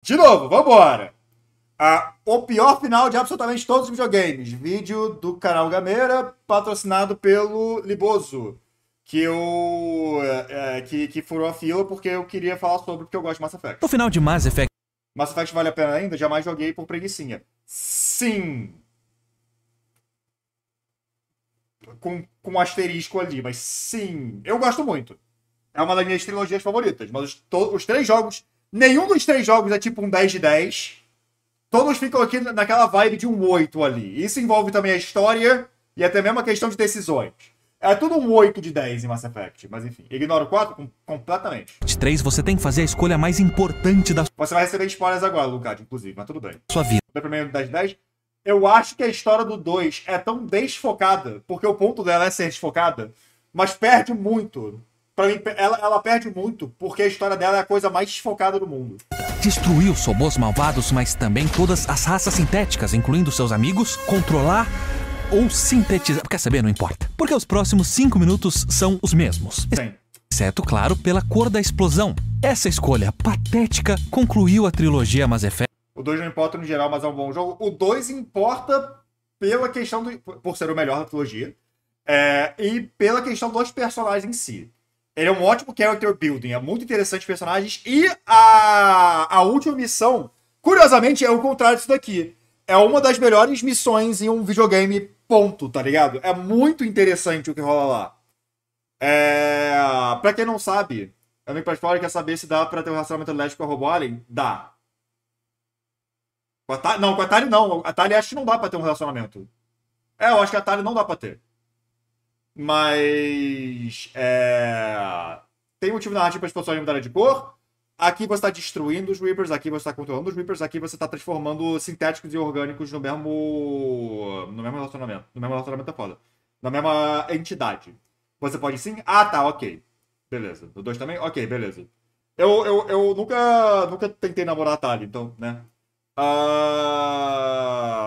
De novo, vambora. O pior final de absolutamente todos os videogames. Vídeo do canal Gameira, patrocinado pelo Liboso. Que furou a fila porque eu queria falar sobre porque eu gosto de Mass Effect. No final de Mass Effect. Mass Effect vale a pena ainda? Jamais joguei por preguicinha. Sim. Com um asterisco ali, mas sim. Eu gosto muito. É uma das minhas trilogias favoritas. Mas os três jogos... Nenhum dos três jogos é tipo um 10 de 10. Todos ficam aqui naquela vibe de um 8 ali. Isso envolve também a história e até mesmo a questão de decisões. É tudo um 8 de 10 em Mass Effect. Mas enfim, ignoro o 4 completamente. 3, você tem que fazer a escolha mais importante da Você vai receber spoilers agora, Lucas, inclusive, mas tudo bem. sua vida. No primeiro 10 de 10, eu acho que a história do 2 é tão desfocada, porque o ponto dela é ser desfocada, mas perde muito. Pra mim, ela perde muito, porque a história dela é a coisa mais desfocada do mundo. Destruir os robôs malvados, mas também todas as raças sintéticas, incluindo seus amigos, controlar ou sintetizar. Quer saber? Não importa. Porque os próximos 5 minutos são os mesmos. Sim. Exceto, claro, pela cor da explosão. Essa escolha patética concluiu a trilogia Mass Effect. O 2 não importa no geral, mas é um bom jogo. O 2 importa pela questão por ser o melhor da trilogia. E pela questão dos personagens em si. Ele é um ótimo character building, é muito interessante os personagens. E a última missão, curiosamente, é o contrário disso daqui. É uma das melhores missões em um videogame, ponto, tá ligado? É muito interessante o que rola lá. Pra quem não sabe, eu venho pra fora e quer saber se dá pra ter um relacionamento lésbico com a Robo Alien? Dá. Com a Tali, não, com a Tali não. A Tali acho que não dá pra ter um relacionamento. Eu acho que a Tali não dá pra ter. Mas tem motivo narrativo para as pessoas mudarem de cor. Aqui você está destruindo os Reapers, aqui você está controlando os Reapers, aqui você está transformando sintéticos e orgânicos no mesmo relacionamento. No mesmo relacionamento é foda. Na mesma entidade. Você pode sim? Ah, tá, ok. Beleza. O 2 também? Ok, beleza. Eu nunca tentei namorar a Tali, então, né?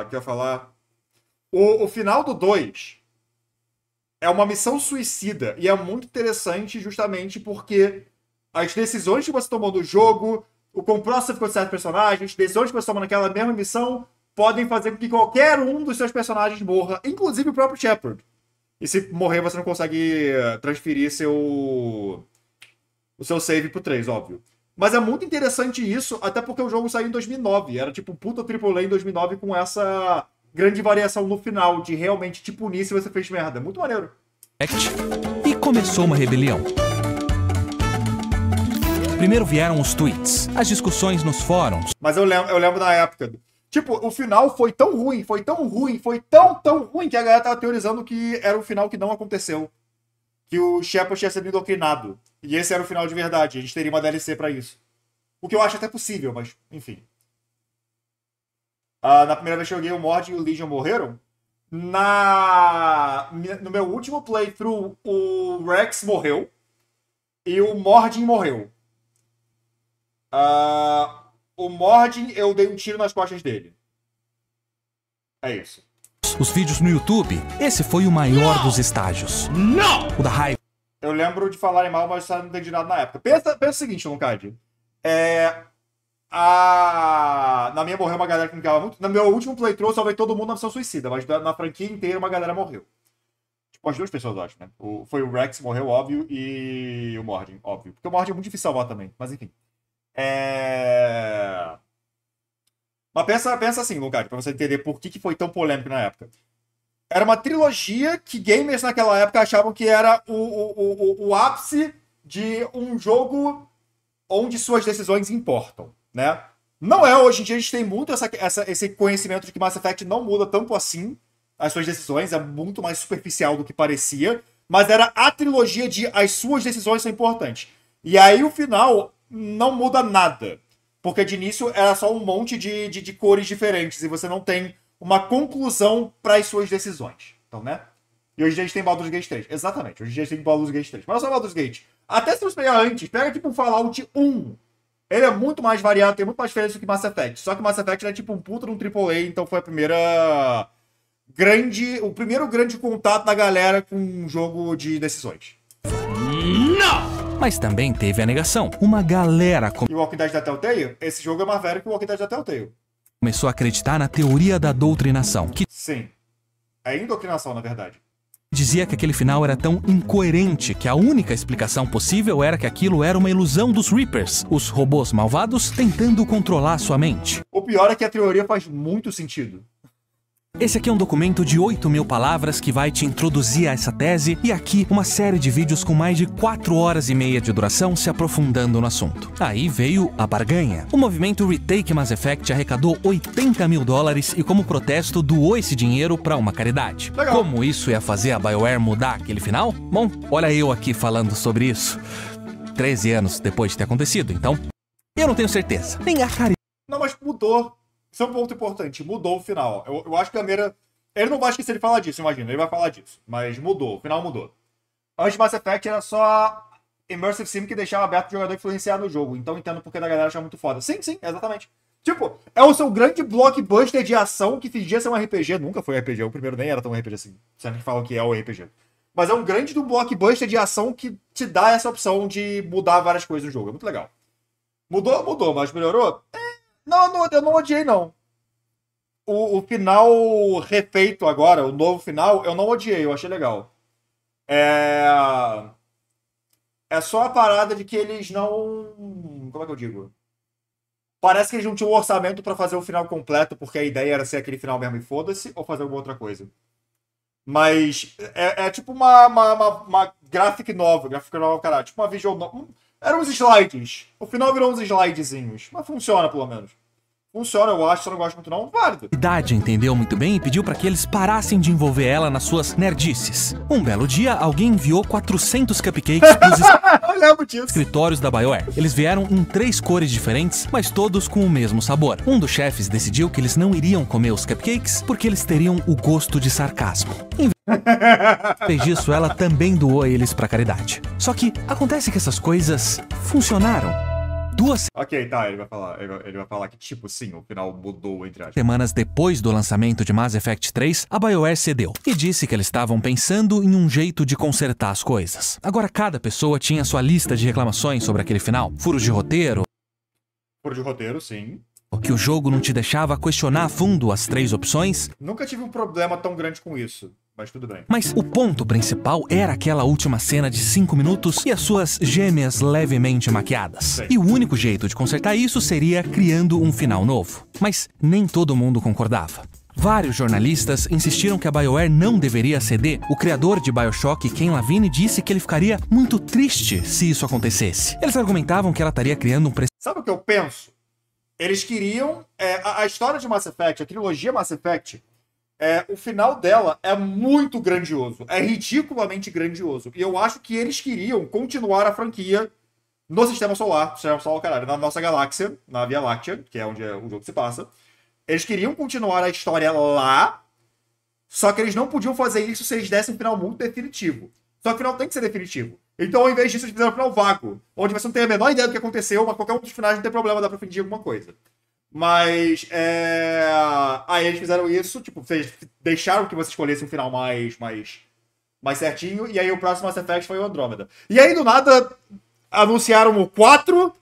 Quer falar? O final do 2 é uma missão suicida. E é muito interessante justamente porque as decisões que você tomou no jogo, o quão próximo você ficou de certos personagens, as decisões que você tomou naquela mesma missão, podem fazer com que qualquer um dos seus personagens morra, inclusive o próprio Shepard. E se morrer, você não consegue transferir o seu save pro 3, óbvio. Mas é muito interessante isso, até porque o jogo saiu em 2009. Era tipo um puta AAA em 2009 com essa grande variação no final, de realmente te punir se você fez merda. Muito maneiro. E começou uma rebelião. Primeiro vieram os tweets, as discussões nos fóruns. Mas eu lembro da época. Tipo, o final foi tão ruim, foi tão ruim, foi tão ruim que a galera tava teorizando que era o final que não aconteceu. Que o Shepard tinha sido indoctrinado. E esse era o final de verdade. A gente teria uma DLC pra isso. O que eu acho até possível, mas enfim. Na primeira vez que eu joguei, o Mord e o Legion morreram. No meu último playthrough, o Rex morreu. E o Mordin morreu. O Mordin, eu dei um tiro nas costas dele. É isso. Os vídeos no YouTube, esse foi o maior dos estágios. Não! O da raiva. Eu lembro de falarem mal, mas não entendi nada na época. Pensa o seguinte, Luncard. Na minha morreu uma galera que me ligava muito. No meu último playthrough, eu salvei todo mundo na missão suicida, mas na franquia inteira uma galera morreu. Tipo, as duas pessoas, eu acho, né? Foi o Rex, morreu, óbvio, e o Mordin, óbvio. Porque o Mordin é muito difícil salvar também, mas enfim. Mas pensa assim, Luncard, pra você entender por que foi tão polêmico na época. Era uma trilogia que gamers naquela época achavam que era o ápice de um jogo onde suas decisões importam, né? Não é, hoje em dia a gente tem muito esse conhecimento de que Mass Effect não muda tanto assim as suas decisões, é muito mais superficial do que parecia, mas era a trilogia de as suas decisões são importantes. E aí o final não muda nada, porque de início era só um monte de cores diferentes e você não tem uma conclusão para as suas decisões. Então, né? E hoje em dia a gente tem Baldur's Gate 3. Exatamente, hoje em dia a gente tem Baldur's Gate 3. Mas não só Baldur's Gate. Até se você pegar antes, pega tipo um Fallout 1. Ele é muito mais variado, tem muito mais diferença do que Mass Effect. Só que Mass Effect é tipo um puta de um AAA, então foi o primeiro grande contato da galera com um jogo de decisões. Não! Mas também teve a negação. Uma galera E o Walking Dead da Telltale? Esse jogo é mais velho que o Walking Dead da Telltale. começou a acreditar na teoria da doutrinação, que Sim. É indoutrinação, na verdade. dizia que aquele final era tão incoerente que a única explicação possível era que aquilo era uma ilusão dos Reapers, os robôs malvados tentando controlar sua mente. O pior é que a teoria faz muito sentido. Esse aqui é um documento de 8.000 palavras que vai te introduzir a essa tese, e aqui uma série de vídeos com mais de 4 horas e meia de duração se aprofundando no assunto. Aí veio a barganha. O movimento Retake Mass Effect arrecadou $80 mil e, como protesto, doou esse dinheiro para uma caridade. Legal. Como isso ia fazer a BioWare mudar aquele final? Bom, olha eu aqui falando sobre isso 13 anos depois de ter acontecido, então eu não tenho certeza. Nem a caridade. Não, mas mudou. Isso é um ponto importante. Mudou o final. Eu acho que a Meira... Ele não vai esquecer de falar disso, imagina. Ele vai falar disso. Mas mudou. O final mudou. Antes de Mass Effect era só Immersive Sim que deixava aberto o jogador influenciar no jogo. Então entendo porque da galera achava muito foda. Sim, exatamente. Tipo, é o seu grande blockbuster de ação que fingia ser um RPG. Nunca foi RPG. O primeiro nem era tão RPG assim. Sempre que falam que é o RPG. Mas é um grande do blockbuster de ação que te dá essa opção de mudar várias coisas no jogo. É muito legal. Mudou, mas melhorou? Não, eu não odiei, não. O final refeito agora, o novo final, eu não odiei, eu achei legal. É só a parada de que eles não... Como é que eu digo? Parece que eles não tinham um orçamento pra fazer o final completo, porque a ideia era ser aquele final mesmo e foda-se, ou fazer alguma outra coisa. Mas é tipo uma graphic novel, caralho. Tipo uma visual novel. Eram uns slides. O final virou uns slidezinhos. Mas funciona, pelo menos. Funciona, eu acho. Se eu não gosto muito, não, válido. A idade entendeu muito bem e pediu para que eles parassem de envolver ela nas suas nerdices. Um belo dia, alguém enviou 400 cupcakes pros Eu lembro disso. escritórios da BioWare. Eles vieram em 3 cores diferentes, mas todos com o mesmo sabor. Um dos chefes decidiu que eles não iriam comer os cupcakes porque eles teriam o gosto de sarcasmo. Em vez disso, ela também doou eles pra caridade. Só que acontece que essas coisas funcionaram. 2 Ok, tá, ele vai falar que, tipo, sim, o final mudou, entre aspas. semanas depois do lançamento de Mass Effect 3, a BioWare cedeu e disse que eles estavam pensando em um jeito de consertar as coisas. Agora, cada pessoa tinha sua lista de reclamações sobre aquele final. Furos de roteiro, Furo de roteiro, sim. que o jogo não te deixava questionar a fundo as 3 opções. Nunca tive um problema tão grande com isso, mas tudo bem. Mas o ponto principal era aquela última cena de 5 minutos e as suas gêmeas levemente maquiadas. Sim. E o único jeito de consertar isso seria criando um final novo. Mas nem todo mundo concordava. Vários jornalistas insistiram que a BioWare não deveria ceder. O criador de BioShock, Ken Levine, disse que ele ficaria muito triste se isso acontecesse. Eles argumentavam que ela estaria criando um Sabe o que eu penso? Eles queriam... a história de Mass Effect, a trilogia Mass Effect... o final dela é muito grandioso. É ridiculamente grandioso. E eu acho que eles queriam continuar a franquia no Sistema Solar. Caralho, na nossa galáxia, na Via Láctea, que é onde o jogo se passa. Eles queriam continuar a história lá, só que eles não podiam fazer isso se eles dessem um final muito definitivo. Só que o final tem que ser definitivo. Então, ao invés disso, eles fizeram um final vago, onde você não tem a menor ideia do que aconteceu, mas qualquer um dos finais não tem problema, dá pra fingir alguma coisa. Mas, aí eles fizeram isso, tipo, vocês deixaram que você escolhesse um final mais certinho, e aí o próximo Mass Effect foi o Andrômeda. E aí, do nada, anunciaram o 4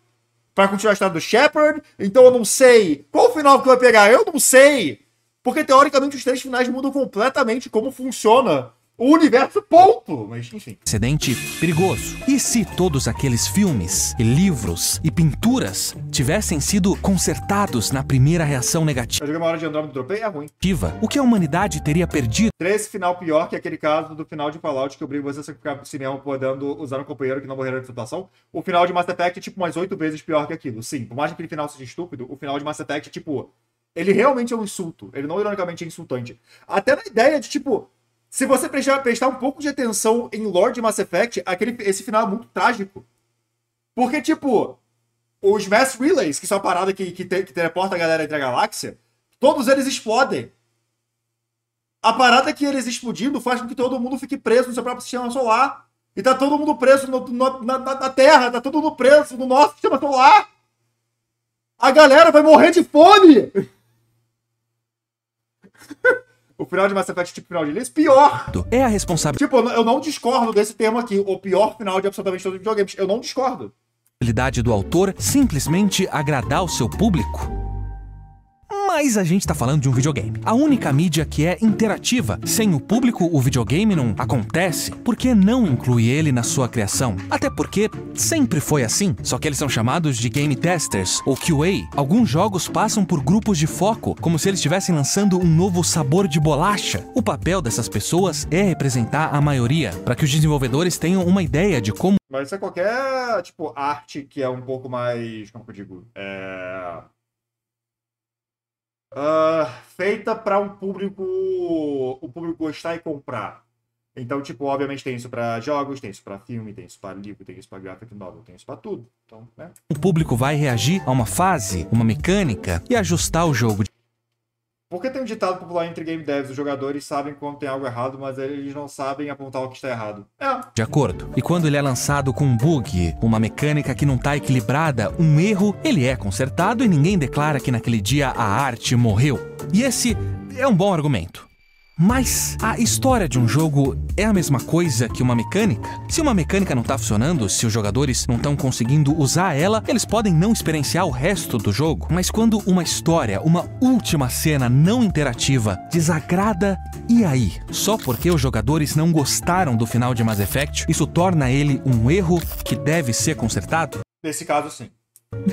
pra continuar a história do Shepard, então eu não sei qual final que vai pegar, eu não sei, porque teoricamente os 3 finais mudam completamente como funciona o universo, ponto. Mas, enfim. precedente perigoso. E se todos aqueles filmes, e livros e pinturas tivessem sido consertados na primeira reação Eu joguei uma hora de Andrômeda e dropei, é ruim. negativa, o que a humanidade teria perdido? Esse final pior que aquele caso do final de Fallout que obriga você a ficar pro cinema podendo usar um companheiro que não morreram de situação. O final de Mass Effect é tipo umas 8 vezes pior que aquilo. Sim, por mais que aquele final seja estúpido, o final de Mass Effect, tipo, ele realmente é um insulto. Ele não ironicamente é insultante. Até na ideia de, tipo, se você prestar um pouco de atenção em lore de Mass Effect, esse final é muito trágico. Porque, tipo, os Mass Relays, que são a parada que teleporta a galera entre a galáxia, todos eles explodem. A parada é que eles explodindo faz com que todo mundo fique preso no seu próprio sistema solar. E tá todo mundo preso na Terra, tá todo mundo preso no nosso sistema solar. A galera vai morrer de fome! o final de Mass Effect tipo final de Elysium, pior. É a responsabilidade Tipo, eu não discordo desse termo aqui, o pior final de absolutamente todos os videogames. Eu não discordo. do autor simplesmente agradar o seu público. Mas a gente tá falando de um videogame. A única mídia que é interativa. Sem o público, o videogame não acontece. Por que não inclui ele na sua criação? Até porque sempre foi assim. Só que eles são chamados de Game Testers, ou QA. Alguns jogos passam por grupos de foco, como se eles estivessem lançando um novo sabor de bolacha. O papel dessas pessoas é representar a maioria, para que os desenvolvedores tenham uma ideia de como... Mas isso é qualquer, tipo, arte que é um pouco mais... Como que eu digo? Feita para o público gostar e comprar. Então, tipo, obviamente tem isso para jogos, tem isso para filme, tem isso para livro, tem isso para graphic novel, tem isso para tudo. Então, né? O público vai reagir a uma fase, uma mecânica e ajustar o jogo. Porque tem um ditado popular entre game devs, os jogadores sabem quando tem algo errado, mas eles não sabem apontar o que está errado. De acordo. E quando ele é lançado com um bug, uma mecânica que não está equilibrada, um erro, ele é consertado e ninguém declara que naquele dia a arte morreu. E esse é um bom argumento. Mas a história de um jogo é a mesma coisa que uma mecânica? Se uma mecânica não tá funcionando, se os jogadores não estão conseguindo usar ela, eles podem não experienciar o resto do jogo. Mas quando uma história, uma última cena não interativa, desagrada, e aí? Só porque os jogadores não gostaram do final de Mass Effect, isso torna ele um erro que deve ser consertado? Nesse caso, sim.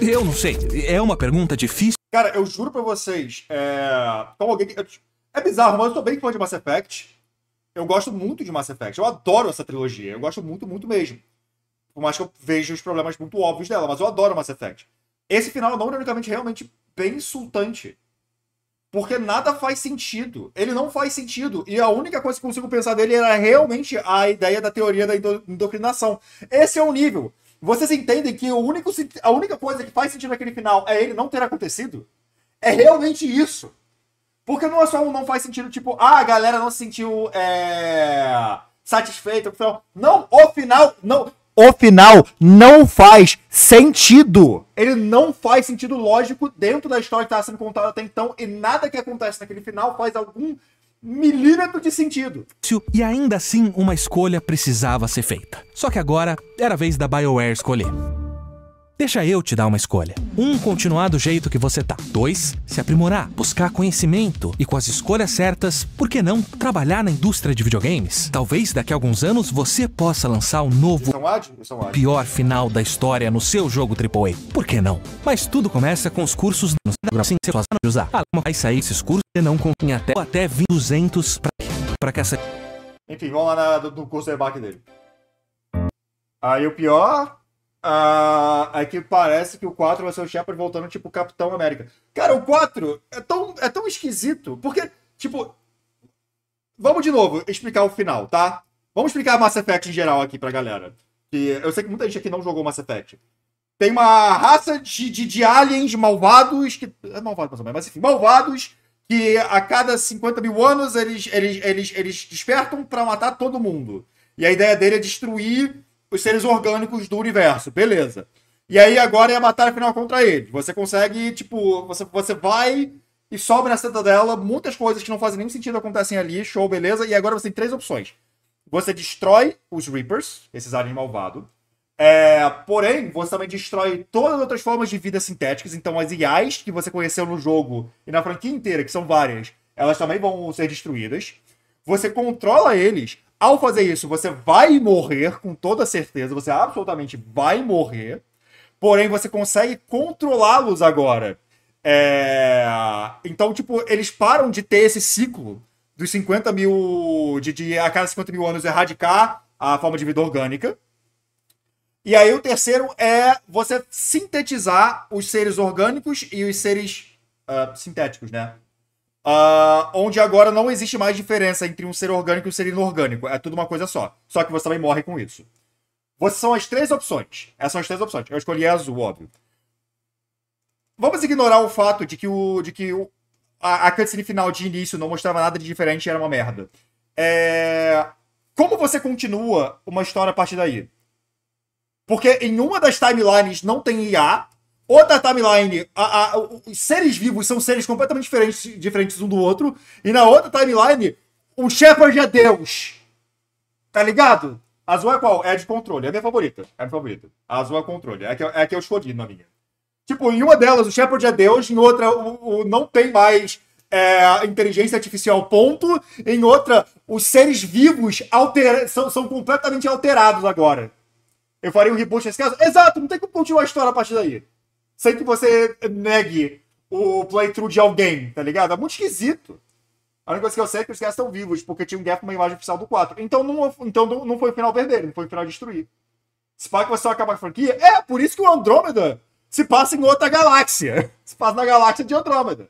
Eu não sei, é uma pergunta difícil. Cara, eu juro pra vocês, como alguém... É bizarro, mas eu tô bem fã de Mass Effect. Eu gosto muito de Mass Effect. Eu adoro essa trilogia. Eu gosto muito, muito mesmo. Por mais que eu veja os problemas muito óbvios dela, mas eu adoro Mass Effect. Esse final, não ironicamente, realmente bem insultante. Porque nada faz sentido. Ele não faz sentido. E a única coisa que eu consigo pensar dele era realmente a ideia da teoria da indoctrinação. Esse é o nível. Vocês entendem que a única coisa que faz sentido naquele final é ele não ter acontecido? É realmente isso. Porque não é só não faz sentido, tipo, a galera não se sentiu satisfeita com o final. Não, o final não faz sentido. Ele não faz sentido lógico dentro da história que estava sendo contada até então, e nada que acontece naquele final faz algum milímetro de sentido. E ainda assim, uma escolha precisava ser feita. Só que agora era a vez da BioWare escolher. Deixa eu te dar uma escolha. 1, continuar do jeito que você tá. 2, se aprimorar, buscar conhecimento e com as escolhas certas, por que não trabalhar na indústria de videogames? Talvez daqui a alguns anos você possa lançar um novo pior final da história no seu jogo AAA. Por que não? Mas tudo começa com os cursos assim você pode usar. Como vai sair esses cursos e não contém até 200 para que essa... Enfim, vamos lá no curso de debate dele. Aí o pior... é que parece que o 4 vai ser o Shepard voltando tipo Capitão América. Cara, o 4 é tão esquisito. Porque, tipo... Vamos de novo explicar o final, tá? Vamos explicar Mass Effect em geral aqui pra galera. Que eu sei que muita gente aqui não jogou Mass Effect. Tem uma raça de aliens malvados que... É malvado mais ou menos, mas enfim, malvados que a cada 50 mil anos eles despertam pra matar todo mundo. E a ideia dele é destruir os seres orgânicos do universo, beleza. E aí agora é a batalha final contra ele. Você consegue, tipo, você vai e sobe na cidadela, muitas coisas que não fazem nenhum sentido acontecem ali, show, beleza. E agora você tem 3 opções. Você destrói os Reapers, esses aliens malvados. Porém, você também destrói todas as outras formas de vida sintéticas. Então as IAs que você conheceu no jogo e na franquia inteira, que são várias, elas também vão ser destruídas. Você controla eles. Ao fazer isso, você vai morrer com toda certeza. Você absolutamente vai morrer. Porém, você consegue controlá-los agora. Então, tipo, eles param de ter esse ciclo dos 50 mil... De a cada 50 mil anos erradicar a forma de vida orgânica. E aí o terceiro é você sintetizar os seres orgânicos e os seres sintéticos, né? Onde agora não existe mais diferença entre um ser orgânico e um ser inorgânico. É tudo uma coisa só. Só que você também morre com isso. São as 3 opções. Essas são as 3 opções. Eu escolhi a azul, óbvio. Vamos ignorar o fato de que a cutscene final de início não mostrava nada de diferente e era uma merda. Como você continua uma história a partir daí? Porque em uma das timelines não tem IA. Outra timeline, os seres vivos são seres completamente diferentes um do outro. E na outra timeline, o Shepard é Deus. Tá ligado? A azul é qual? É a de controle. É a minha favorita. É a minha favorita. A azul é controle. É a que eu escolhi na minha. Tipo, em uma delas, o Shepard é Deus. Em outra, não tem mais inteligência artificial, ponto. Em outra, os seres vivos são completamente alterados agora. Eu faria um reboot nesse caso? Exato, não tem como continuar a história a partir daí. Sem que você negue o playthrough de alguém, tá ligado? É muito esquisito. A única coisa que eu sei é que os caras estão vivos, porque tinha um gap na imagem oficial do 4. Então não foi o final verdadeiro, não foi o final destruir. Se pá que você só acaba com a franquia, por isso que o Andrômeda se passa em outra galáxia. Se passa na galáxia de Andrômeda.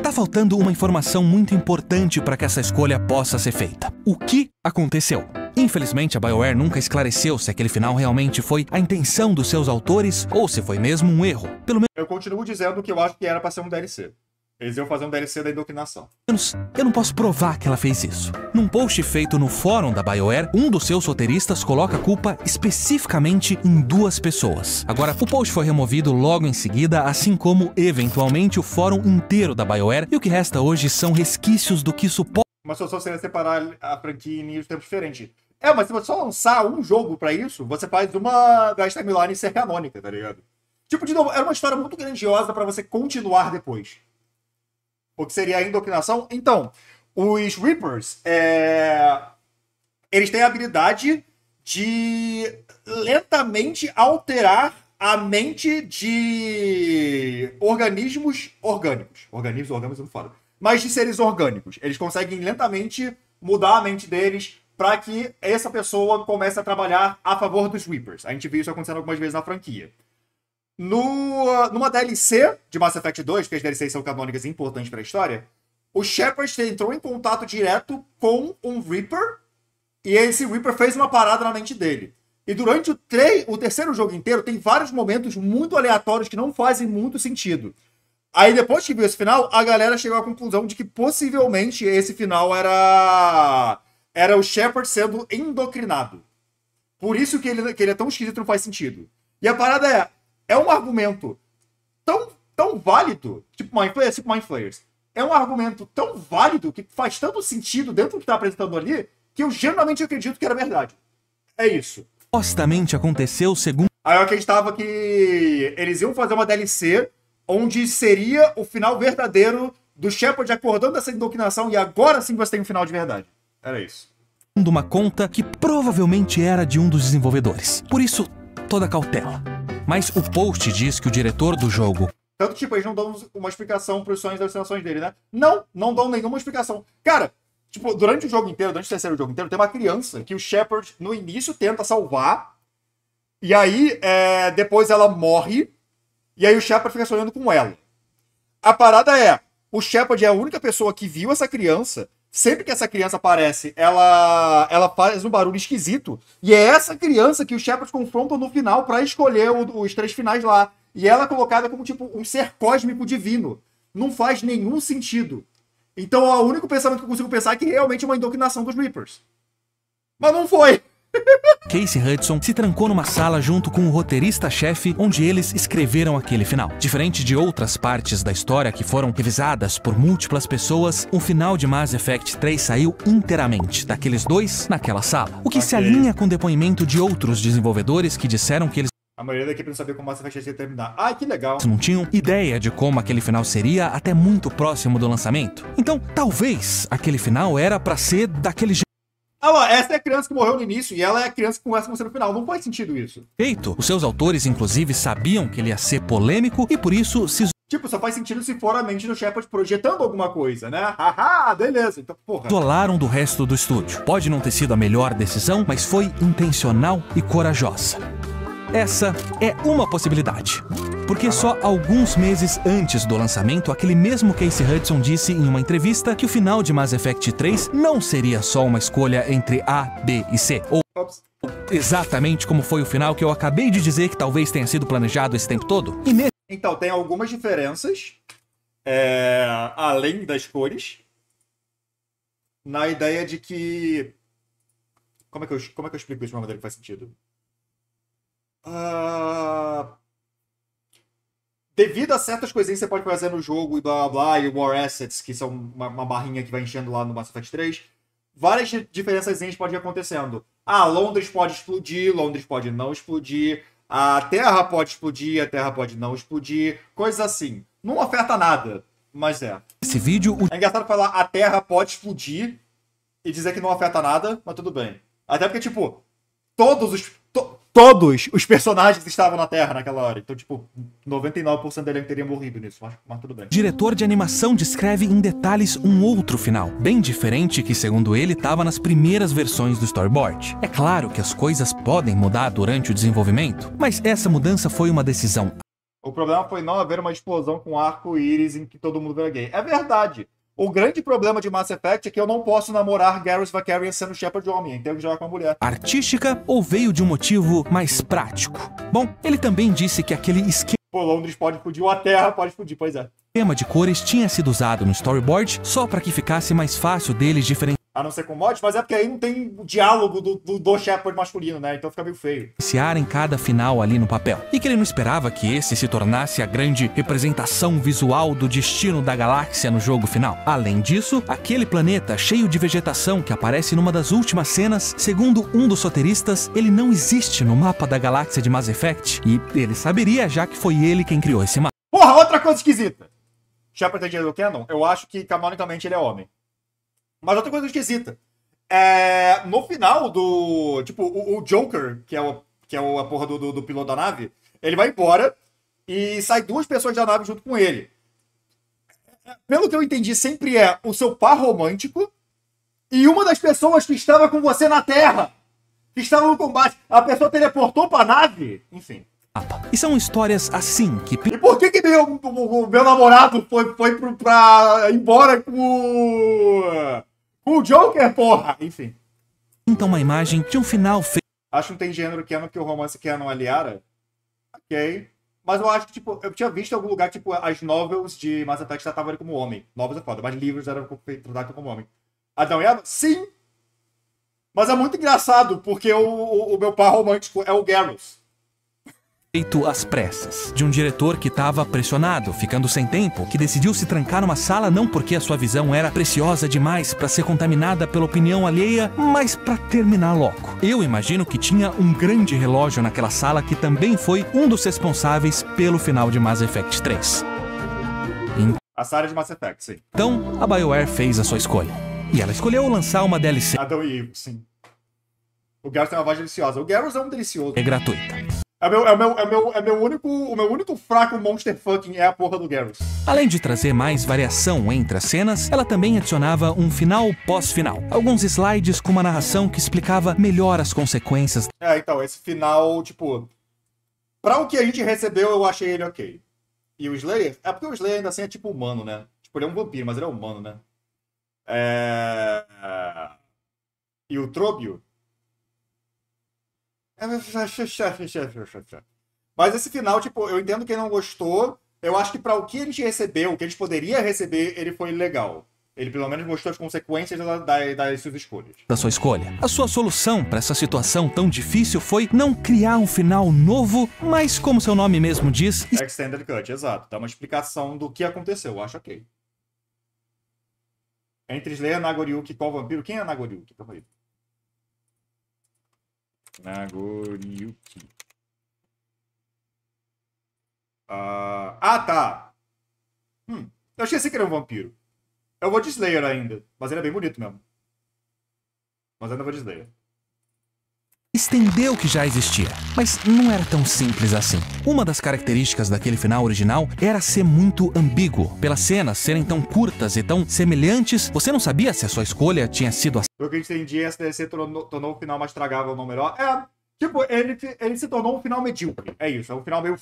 Tá faltando uma informação muito importante para que essa escolha possa ser feita. O que aconteceu? Infelizmente, a BioWare nunca esclareceu se aquele final realmente foi a intenção dos seus autores ou se foi mesmo um erro. Pelo Eu continuo dizendo que eu acho que era pra ser um DLC. Eles iam fazer um DLC da indoctrinação. menos, eu não posso provar que ela fez isso. Num post feito no fórum da BioWare, um dos seus roteiristas coloca a culpa especificamente em 2 pessoas. Agora, o post foi removido logo em seguida, assim como, eventualmente, o fórum inteiro da BioWare, e o que resta hoje são resquícios do que isso pode... Uma solução seria separar a franquia em níveis de tempo diferentes. Mas se você só lançar um jogo pra isso, você faz uma das timelines ser canônica, tá ligado? Tipo, de novo, era uma história muito grandiosa pra você continuar depois. O que seria a indoctrinação? Então, os Reapers, eles têm a habilidade de lentamente alterar a mente de organismos orgânicos. Organismos não falo. Mas de seres orgânicos. Eles conseguem lentamente mudar a mente deles para que essa pessoa comece a trabalhar a favor dos Reapers. A gente viu isso acontecendo algumas vezes na franquia. Numa DLC de Mass Effect 2, porque as DLCs são canônicas e importantes para a história, o Shepard entrou em contato direto com um Reaper e esse Reaper fez uma parada na mente dele. E durante o terceiro jogo inteiro tem vários momentos muito aleatórios que não fazem muito sentido. Aí depois que viu esse final, a galera chegou à conclusão de que possivelmente esse final era o Shepard sendo endocrinado. Por isso que ele é tão esquisito e não faz sentido. E a parada é um argumento tão válido, tipo Mind Flayers. É um argumento tão válido que faz tanto sentido dentro do que tá apresentando ali, que eu genuinamente acredito que era verdade. É isso. Supostamente aconteceu segundo... Aí eu acreditava que eles iam fazer uma DLC onde seria o final verdadeiro do Shepard acordando dessa indoctrinação e agora sim você tem um final de verdade. Era isso. uma conta que provavelmente era de um dos desenvolvedores. Por isso, toda cautela. Mas o post diz que o diretor do jogo... Tanto tipo, eles não dão uma explicação pros sonhos e alucinações dele, né? Não dão nenhuma explicação. Cara, tipo, durante o jogo inteiro, durante o terceiro jogo inteiro, tem uma criança que o Shepard, no início, tenta salvar. E aí, depois ela morre. E aí o Shepard fica sonhando com ela. A parada é, o Shepard é a única pessoa que viu essa criança. Sempre que essa criança aparece, ela faz um barulho esquisito. E é essa criança que o Shepard confronta no final pra escolher os 3 finais lá. E ela é colocada como, tipo, um ser cósmico divino. Não faz nenhum sentido. Então, o único pensamento que eu consigo pensar é que realmente é uma indoctrinação dos Reapers. Mas não foi. Casey Hudson se trancou numa sala junto com o roteirista-chefe, onde eles escreveram aquele final. Diferente de outras partes da história que foram revisadas por múltiplas pessoas, o final de Mass Effect 3 saiu inteiramente daqueles 2 naquela sala. O que se alinha com o depoimento de outros desenvolvedores que disseram que eles a maioria da equipe não sabia como Mass Effect ia terminar. Ai, que legal. não tinham ideia de como aquele final seria até muito próximo do lançamento. Então, talvez aquele final era pra ser daquele jeito. Ah lá, essa é a criança que morreu no início e ela é a criança que conversa com você no final. Não faz sentido isso. Os seus autores, inclusive, sabiam que ele ia ser polêmico e por isso se tipo, só faz sentido se for a mente do Shepard projetando alguma coisa, né? Haha, beleza. Então, porra. isolaram do resto do estúdio. Pode não ter sido a melhor decisão, mas foi intencional e corajosa. Essa é uma possibilidade. Porque só alguns meses antes do lançamento, aquele mesmo Casey Hudson disse em uma entrevista que o final de Mass Effect 3 não seria só uma escolha entre A, B e C. Ou exatamente como foi o final que eu acabei de dizer que talvez tenha sido planejado esse tempo todo. Então, tem algumas diferenças, além das cores, na ideia de que... Como é que eu explico isso de uma maneira que faz sentido? devido a certas coisinhas que você pode fazer no jogo e blá blá blá, e War Assets, que são uma barrinha que vai enchendo lá no Mass Effect 3, várias diferenças podem ir acontecendo. Ah, Londres pode explodir, Londres pode não explodir, a Terra pode explodir, a Terra pode não explodir, coisas assim. Não afeta nada, mas é. Esse vídeo, É engraçado falar a Terra pode explodir e dizer que não afeta nada, mas tudo bem. Até porque, tipo, todos os personagens estavam na Terra naquela hora. Então, tipo, 99% dele teria morrido nisso, mas tudo bem. o diretor de animação descreve em detalhes um outro final, bem diferente que, segundo ele, estava nas primeiras versões do storyboard. É claro que as coisas podem mudar durante o desenvolvimento, mas essa mudança foi uma decisão. O problema foi não haver uma explosão com arco-íris em que todo mundo vira gay. É verdade. O grande problema de Mass Effect é que eu não posso namorar Garrus Vakarian sendo Shepard homem. Eu tenho que jogar com uma mulher. Artística ou veio de um motivo mais prático? Bom, ele também disse que aquele Pô, Londres pode explodir ou a Terra pode explodir, pois é. esquema de cores tinha sido usado no storyboard só para que ficasse mais fácil deles A não ser com mods, mas é porque aí não tem o diálogo do Shepard masculino, né? Então fica meio feio. diferenciarem cada final ali no papel. E que ele não esperava que esse se tornasse a grande representação visual do destino da galáxia no jogo final. Além disso, aquele planeta cheio de vegetação que aparece numa das últimas cenas, segundo um dos roteiristas, ele não existe no mapa da galáxia de Mass Effect. E ele saberia, já que foi ele quem criou esse mapa. Porra, outra coisa esquisita. Shepard é dinheiro do Canon? Eu acho que canonicamente ele é homem. Mas outra coisa esquisita. No final do... Tipo, o Joker, que é a porra do piloto da nave, ele vai embora e sai duas pessoas da nave junto com ele. Pelo que eu entendi, sempre é o seu par romântico e uma das pessoas que estava com você na Terra, que estava no combate. A pessoa teleportou pra nave. Enfim. E são histórias assim que E por que o meu namorado foi pra ir embora com o Joker, porra? Enfim. pintam uma imagem de um final feito Acho que não tem gênero canon que o romance canon é Liara. Ok. Mas eu acho que, tipo, eu tinha visto em algum lugar, tipo, as novels de Mass Effect tratavam ele como homem. Novels é foda, mas livros eram tratados como homem. Adão e Eva? Sim! Mas é muito engraçado, porque o meu par romântico é o Garrus. às pressas, de um diretor que estava pressionado, ficando sem tempo, que decidiu se trancar numa sala não porque a sua visão era preciosa demais para ser contaminada pela opinião alheia, mas para terminar logo. Eu imagino que tinha um grande relógio naquela sala que também foi um dos responsáveis pelo final de Mass Effect 3. A Sarah de Mass Effect, sim. Então, a BioWare fez a sua escolha. E ela escolheu lançar uma DLC Adão e Eve, sim. O Garrus tem uma voz deliciosa. O Garrus é um delicioso. gratuita. O meu único fraco monster fucking é a porra do Garrus. Além de trazer mais variação entre as cenas, ela também adicionava um final pós-final. Alguns slides com uma narração que explicava melhor as consequências Então, esse final, tipo... Pra o que a gente recebeu, eu achei ele ok. E o Slayer... É porque o Slayer ainda assim é tipo humano, né? Tipo, ele é um vampiro, mas ele é humano, né? E o Trobio... Mas esse final, tipo, eu entendo quem não gostou. Eu acho que pra o que a gente recebeu, o que a gente poderia receber, ele foi legal. Ele pelo menos mostrou as consequências das suas escolhas. da sua escolha. A sua solução para essa situação tão difícil foi não criar um final novo, mas como seu nome mesmo diz, Extended Cut, exato. Dá uma explicação do que aconteceu, eu acho ok. Entre Slayer, Nagoriuki e qual vampiro? Quem é Nagoriuki? Calma aí. Nagoriuki. Tá. Eu esqueci que ele é um vampiro. Eu vou de Slayer ainda. Mas ele é bem bonito mesmo. Mas ainda vou de Slayer. estendeu o que já existia. Mas não era tão simples assim. Uma das características daquele final original era ser muito ambíguo. Pelas cenas serem tão curtas e tão semelhantes, você não sabia se a sua escolha tinha sido Pelo que eu entendi, a SDC tornou o final mais tragável, não melhor. Tipo, ele se tornou um final medíocre. É isso, é um final meio...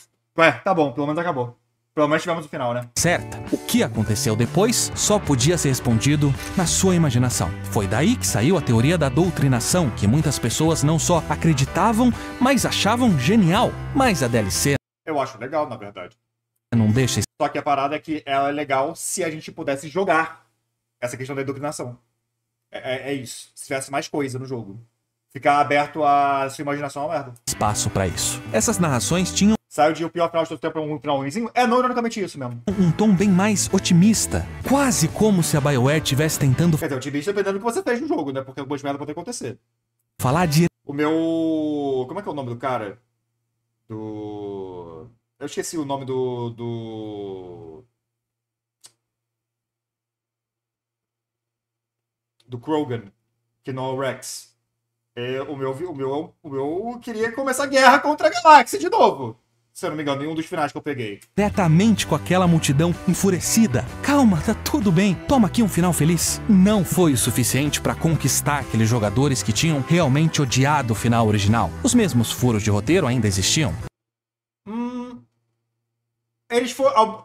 tá bom, pelo menos acabou. Pelo menos tivemos o final, né? certa. O que aconteceu depois só podia ser respondido na sua imaginação. Foi daí que saiu a teoria da doutrinação, que muitas pessoas não só acreditavam, mas achavam genial. Mas a DLC Eu acho legal, na verdade. não deixa Só que a parada é que ela é legal se a gente pudesse jogar essa questão da doutrinação. É isso. Se tivesse mais coisa no jogo. Ficar aberto à sua imaginação é uma merda. espaço para isso. Essas narrações tinham saiu de o pior final de todo tempo pra um final ruimzinho, é não ironicamente isso mesmo. Um tom bem mais otimista, quase como se a BioWare estivesse tentando Quer dizer, otimista dependendo do que você fez no jogo, né? Porque algumas merdas podem acontecer. falar de O meu... Como é que é o nome do cara? Eu esqueci o nome do Krogan, que não é o Rex. O meu queria começar a guerra contra a galáxia de novo. Se eu não me engano, em um dos finais que eu peguei. diretamente com aquela multidão enfurecida. Calma, tá tudo bem. Toma aqui um final feliz. Não foi o suficiente pra conquistar aqueles jogadores que tinham realmente odiado o final original. Os mesmos furos de roteiro ainda existiam.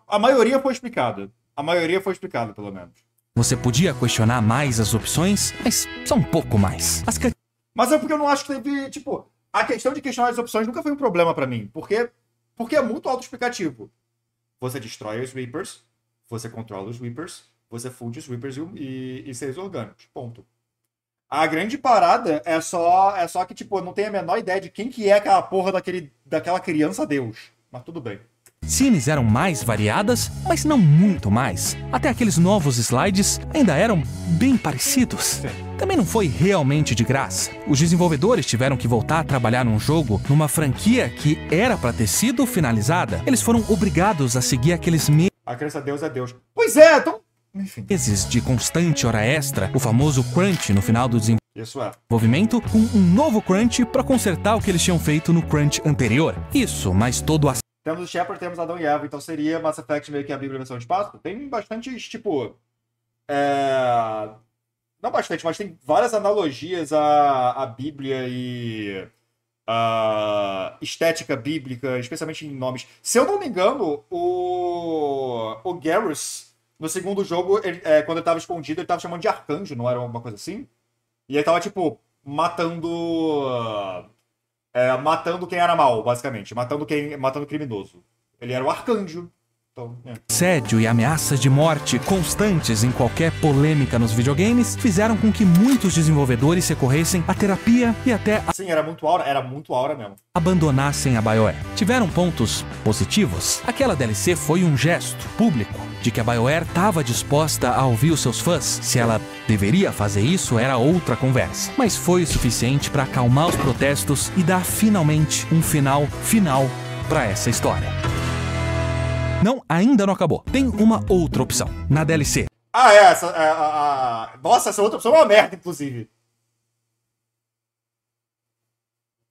A maioria foi explicada. A maioria foi explicada, pelo menos. Você podia questionar mais as opções, mas só um pouco mais. Mas é porque eu não acho que teve, tipo... A questão de questionar as opções nunca foi um problema pra mim. Porque é muito autoexplicativo. Você destrói os Reapers, você controla os Reapers, você funde os Reapers e seres orgânicos. Ponto. A grande parada é só que, tipo, eu não tenho a menor ideia de quem que é aquela porra daquela criança Deus. Mas tudo bem. Cutscenes eram mais variadas, mas não muito mais. Até aqueles novos slides ainda eram bem parecidos. Sim. Também não foi realmente de graça. Os desenvolvedores tiveram que voltar a trabalhar num jogo, numa franquia que era pra ter sido finalizada. Eles foram obrigados a seguir aqueles A criança Deus é Deus. Pois é, então... Enfim. meses de constante hora extra, o famoso crunch no final do Isso é. desenvolvimento, com um novo crunch pra consertar o que eles tinham feito no crunch anterior. Isso, mas todo a Temos o Shepard, temos Adão e Eva, então seria Mass Effect meio que a Bíblia versão de espaço. Tem bastantes, tipo... Não bastante, mas tem várias analogias à Bíblia e a estética bíblica, especialmente em nomes. Se eu não me engano, o Garrus, no segundo jogo, quando ele tava escondido, ele tava chamando de arcanjo, não era alguma coisa assim? E ele tava, tipo, matando quem era mal, basicamente. Matando criminoso. Ele era o arcanjo. Então, assédio e ameaças de morte constantes em qualquer polêmica nos videogames fizeram com que muitos desenvolvedores recorressem à terapia e até sim, era muito aura mesmo. abandonassem a BioWare. Tiveram pontos positivos. Aquela DLC foi um gesto público de que a BioWare estava disposta a ouvir os seus fãs. Se ela deveria fazer isso, era outra conversa. Mas foi o suficiente para acalmar os protestos e dar finalmente um final para essa história. Não, ainda não acabou. Tem uma outra opção na DLC. Nossa, essa outra opção é uma merda, inclusive.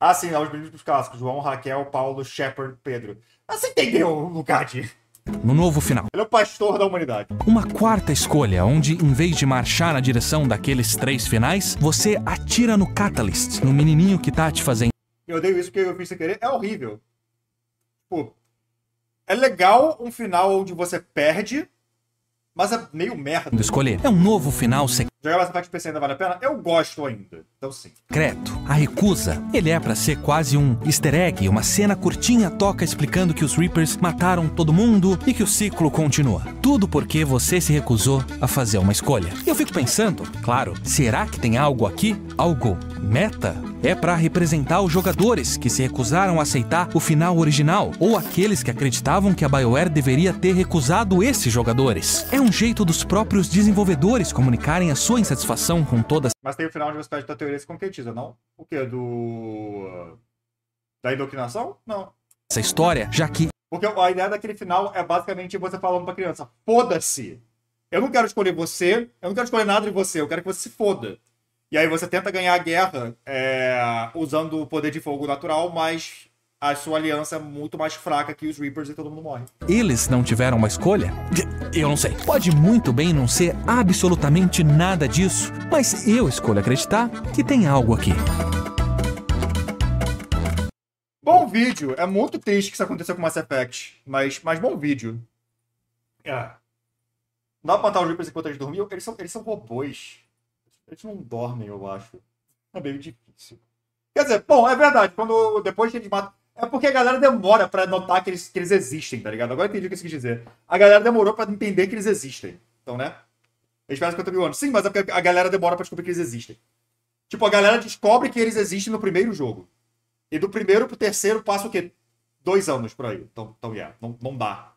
Ah, sim, os bíblicos clássicos. João, Raquel, Paulo, Shepard, Pedro. Ah, você entendeu, Lucati? No novo final. Ele é o pastor da humanidade. Uma quarta escolha, onde em vez de marchar na direção daqueles 3 finais, você atira no Catalyst, no menininho que tá te fazendo. Eu odeio isso porque eu fiz sem querer. É horrível. Pô, é legal um final onde você perde, mas é meio merda. Escolher. É um novo final Jogar Mass Effect PC ainda vale a pena? Eu gosto ainda. Então sim. secreto. A recusa. Ele é pra ser quase um easter egg, uma cena curtinha toca explicando que os Reapers mataram todo mundo e que o ciclo continua. Tudo porque você se recusou a fazer uma escolha. E eu fico pensando, claro, será que tem algo aqui? Algo meta? É pra representar os jogadores que se recusaram a aceitar o final original, ou aqueles que acreditavam que a BioWare deveria ter recusado esses jogadores. É um jeito dos próprios desenvolvedores comunicarem a sua insatisfação com todas. Mas tem o final de uma espécie da teoria se concretiza, não? O quê? Da indoctrinação? Não. Essa história, já que porque a ideia daquele final é basicamente você falando pra criança: foda-se! Eu não quero escolher você, eu não quero escolher nada de você, eu quero que você se foda. E aí você tenta ganhar a guerra usando o poder de fogo natural, mas a sua aliança é muito mais fraca que os Reapers e todo mundo morre. Eles não tiveram uma escolha? Eu não sei. Pode muito bem não ser absolutamente nada disso, mas eu escolho acreditar que tem algo aqui. Bom vídeo. É muito triste que isso aconteceu com Mass Effect, mas bom vídeo. Não dá pra matar os Reapers enquanto eles dormiam? Eles são robôs. Eles não dormem, eu acho. É meio difícil. Quer dizer, bom, é verdade. Depois que eles matam... É porque a galera demora pra notar que eles existem, tá ligado? Agora eu entendi o que isso quis dizer. A galera demorou pra entender que eles existem. Então, né? Eles fazem 50 mil anos. Sim, mas é porque a galera demora pra descobrir que eles existem. Tipo, a galera descobre que eles existem no primeiro jogo. E do primeiro pro terceiro passa o quê? 2 anos por aí. Então não dá.